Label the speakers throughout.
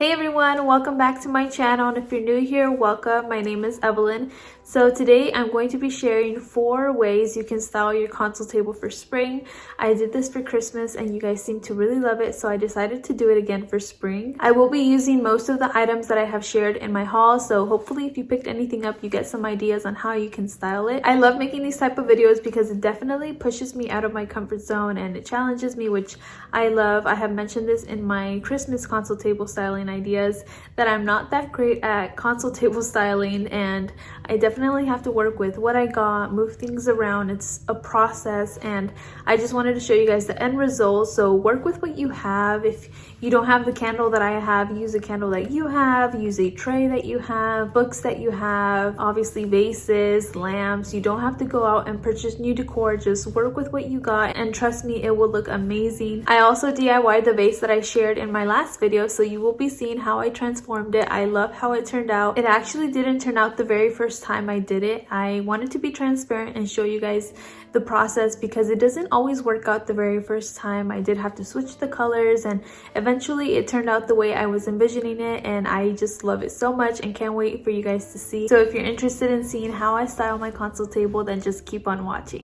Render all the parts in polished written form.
Speaker 1: Hey everyone, welcome back to my channel, and if you're new here, welcome. My name is Evelyn. So today I'm going to be sharing 4 ways you can style your console table for spring. I did this for Christmas and you guys seem to really love it, so I decided to do it again for spring. I will be using most of the items that I have shared in my haul, so hopefully if you picked anything up, you get some ideas on how you can style it. I love making these type of videos because it definitely pushes me out of my comfort zone and it challenges me, which I love. I have mentioned this in my Christmas console table styling ideas that I'm not that great at console table styling, and I definitely have to work with what I got, move things around. It's a process, and I just wanted to show you guys the end result. So work with what you have. If you don't have the candle that I have, use a candle that you have, use a tray that you have, books that you have, obviously vases, lamps. You don't have to go out and purchase new decor. Just work with what you got, and trust me, it will look amazing. I also DIY'd the vase that I shared in my last video, so you will be seeing how I transformed it. I love how it turned out. It actually didn't turn out the very first time I did it. I wanted to be transparent and show you guys the process because it doesn't always work out the very first time. I did have to switch the colors, and eventually it turned out the way I was envisioning it, and I just love it so much and can't wait for you guys to see. So if you're interested in seeing how I style my console table, then just keep on watching.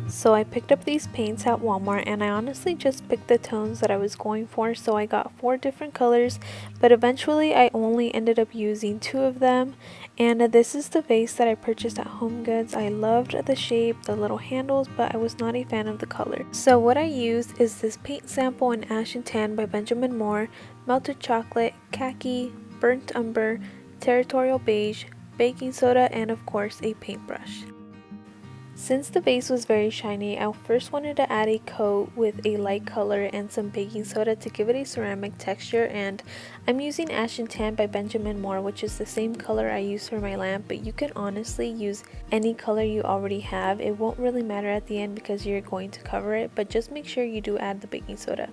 Speaker 1: So I picked up these paints at Walmart, and I honestly just picked the tones that I was going for. So I got 4 different colors, but eventually I only ended up using 2 of them. And this is the vase that I purchased at HomeGoods. I loved the shape, the little handles, but I was not a fan of the color. So what I used is this paint sample in Ash and Tan by Benjamin Moore, melted chocolate, khaki, burnt umber, territorial beige, baking soda, and of course a paintbrush. Since the vase was very shiny, I first wanted to add a coat with a light color and some baking soda to give it a ceramic texture, and I'm using Ash and Tan by Benjamin Moore, which is the same color I use for my lamp, but you can honestly use any color you already have. It won't really matter at the end because you're going to cover it, but just make sure you do add the baking soda.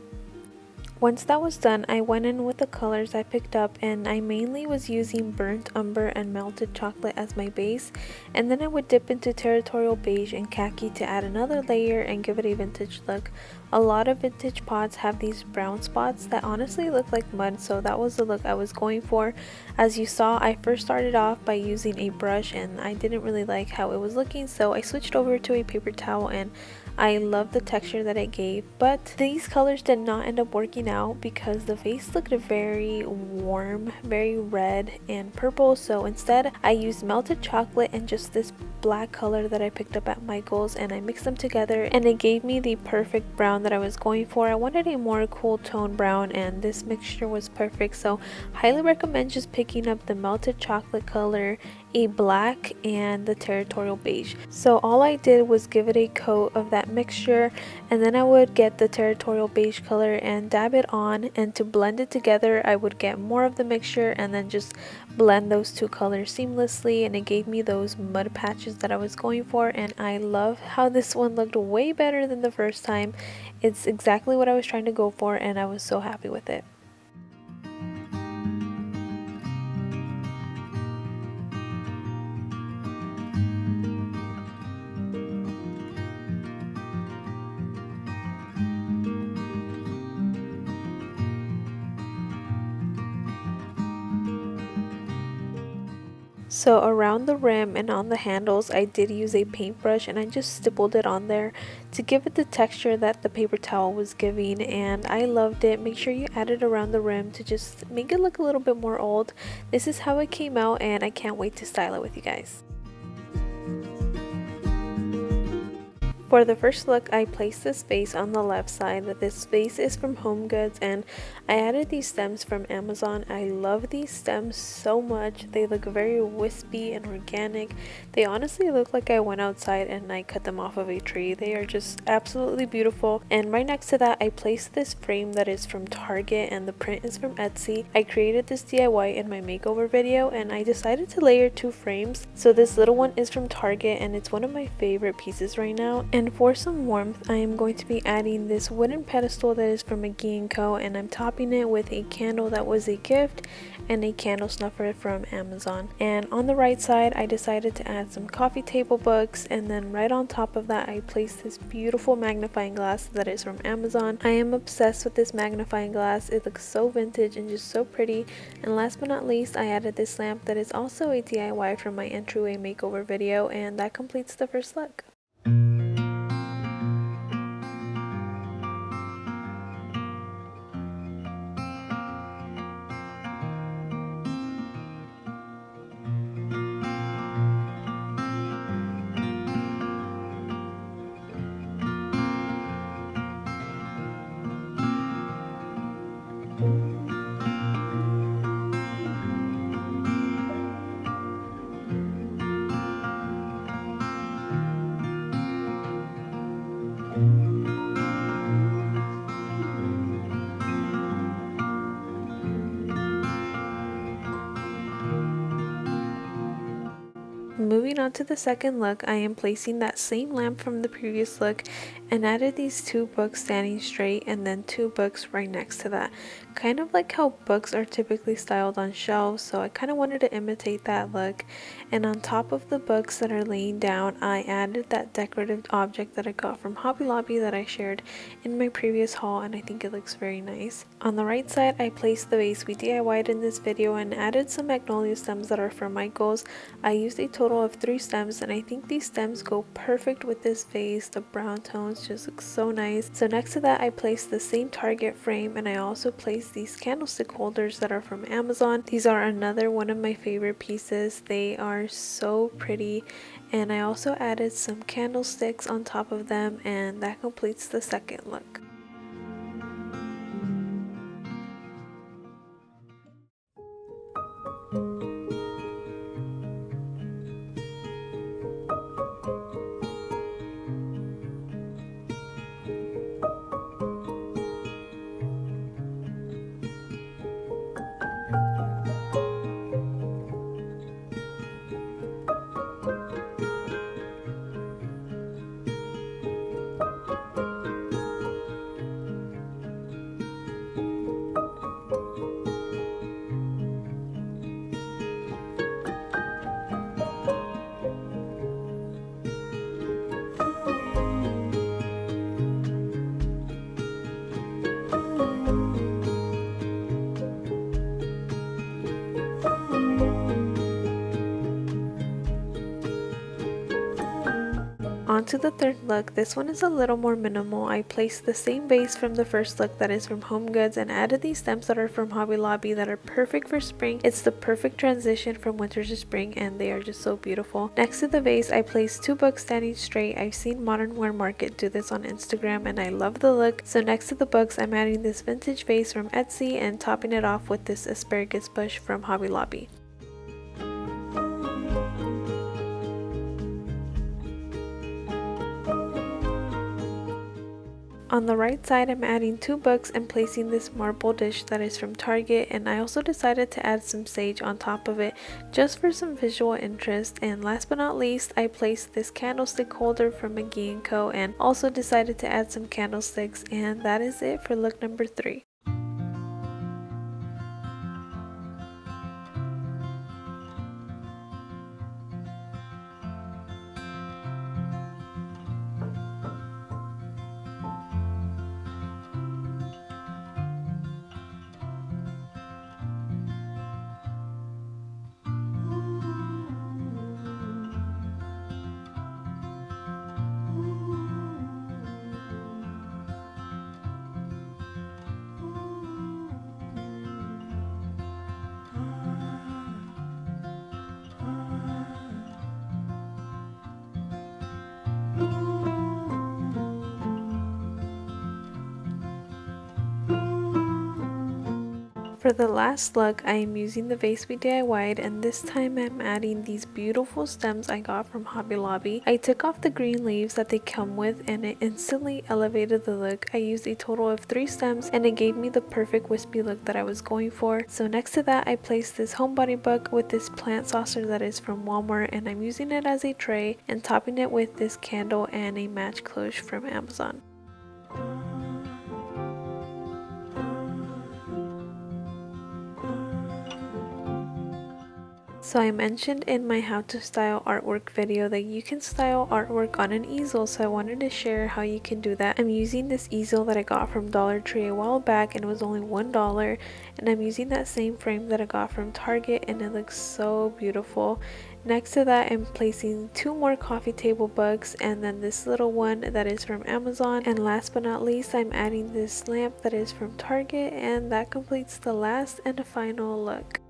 Speaker 1: Once that was done, I went in with the colors I picked up, and I mainly was using burnt umber and melted chocolate as my base, and then I would dip into territorial beige and khaki to add another layer and give it a vintage look. A lot of vintage pots have these brown spots that honestly look like mud, so that was the look I was going for. As you saw, I first started off by using a brush and I didn't really like how it was looking, so I switched over to a paper towel, and I love the texture that it gave. But these colors did not end up working out because the vase looked very warm, very red and purple, so instead I used melted chocolate and just this black color that I picked up at Michael's, and I mixed them together and it gave me the perfect brown that I was going for. I wanted a more cool tone brown, and this mixture was perfect, so highly recommend just picking up the melted chocolate color, a black, and the territorial beige. So all I did was give it a coat of that mixture, and then I would get the territorial beige color and dab it on, and to blend it together I would get more of the mixture and then just blend those 2 colors seamlessly, and it gave me those mud patches that I was going for, and I love how this one looked way better than the first time. It's exactly what I was trying to go for, and I was so happy with it. So around the rim and on the handles, I did use a paintbrush, and I just stippled it on there to give it the texture that the paper towel was giving, and I loved it. Make sure you add it around the rim to just make it look a little bit more old. This is how it came out, and I can't wait to style it with you guys. For the first look, I placed this vase on the left side. This vase is from HomeGoods, and I added these stems from Amazon. I love these stems so much. They look very wispy and organic. They honestly look like I went outside and I cut them off of a tree. They are just absolutely beautiful. And right next to that, I placed this frame that is from Target, and the print is from Etsy. I created this DIY in my makeover video, and I decided to layer 2 frames. So this little one is from Target, and it's one of my favorite pieces right now. And for some warmth, I am going to be adding this wooden pedestal that is from McGee & Co. and I'm topping it with a candle that was a gift and a candle snuffer from Amazon. And on the right side, I decided to add some coffee table books, and then right on top of that, I placed this beautiful magnifying glass that is from Amazon. I am obsessed with this magnifying glass. It looks so vintage and just so pretty. And last but not least, I added this lamp that is also a DIY from my Entryway makeover video, and that completes the first look. Moving on to the second look, I am placing that same lamp from the previous look and added these two books standing straight and then two books right next to that. Kind of like how books are typically styled on shelves, so I kind of wanted to imitate that look. And on top of the books that are laying down, I added that decorative object that I got from Hobby Lobby that I shared in my previous haul, and I think it looks very nice. On the right side, I placed the vase we DIY'd in this video and added some magnolia stems that are from Michaels. I used a total of 3 stems, and I think these stems go perfect with this vase. The brown tones just look so nice. So next to that, I placed the same Target frame, and I also placed these candlestick holders that are from Amazon. These are another one of my favorite pieces. They are so pretty, and I also added some candlesticks on top of them, and that completes the second look. On to the third look. This one is a little more minimal. I placed the same vase from the first look that is from HomeGoods and added these stems that are from Hobby Lobby that are perfect for spring. It's the perfect transition from winter to spring, and they are just so beautiful. Next to the vase, I placed 2 books standing straight. I've seen Modern Wear Market do this on Instagram and I love the look. So next to the books, I'm adding this vintage vase from Etsy and topping it off with this asparagus bush from Hobby Lobby. On the right side, I'm adding 2 books and placing this marble dish that is from Target, and I also decided to add some sage on top of it just for some visual interest. And last but not least, I placed this candlestick holder from McGee & Co. and also decided to add some candlesticks, and that is it for look number 3. For the last look, I am using the vase we DIY'd, and this time I'm adding these beautiful stems I got from Hobby Lobby. I took off the green leaves that they come with and it instantly elevated the look. I used a total of 3 stems and it gave me the perfect wispy look that I was going for. So next to that, I placed this homebody book with this plant saucer that is from Walmart, and I'm using it as a tray and topping it with this candle and a match cloche from Amazon. So I mentioned in my how to style artwork video that you can style artwork on an easel, so I wanted to share how you can do that. I'm using this easel that I got from Dollar Tree a while back and it was only $1, and I'm using that same frame that I got from Target and it looks so beautiful. Next to that, I'm placing 2 more coffee table books and then this little one that is from Amazon, and last but not least, I'm adding this lamp that is from Target, and that completes the last and final look.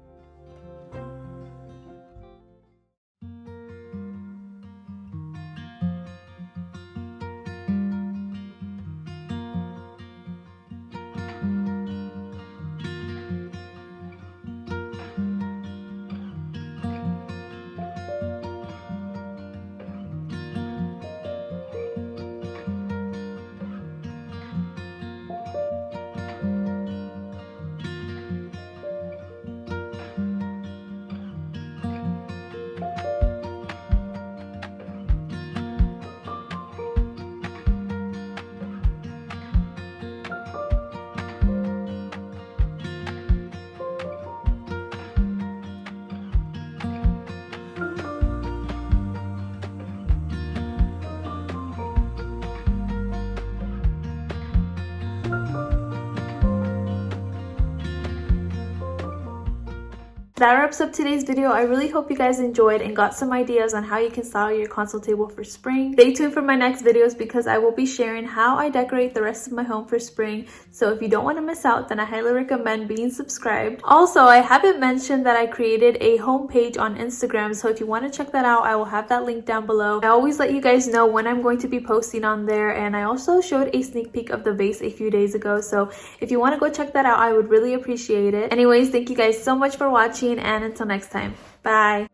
Speaker 1: That wraps up today's video. I really hope you guys enjoyed and got some ideas on how you can style your console table for spring. Stay tuned for my next videos because I will be sharing how I decorate the rest of my home for spring. So if you don't want to miss out, then I highly recommend being subscribed. Also, I haven't mentioned that I created a home page on Instagram, so if you want to check that out, I will have that link down below. I always let you guys know when I'm going to be posting on there, and I also showed a sneak peek of the vase a few days ago, so if you want to go check that out, I would really appreciate it. Anyways, thank you guys so much for watching, and until next time, bye.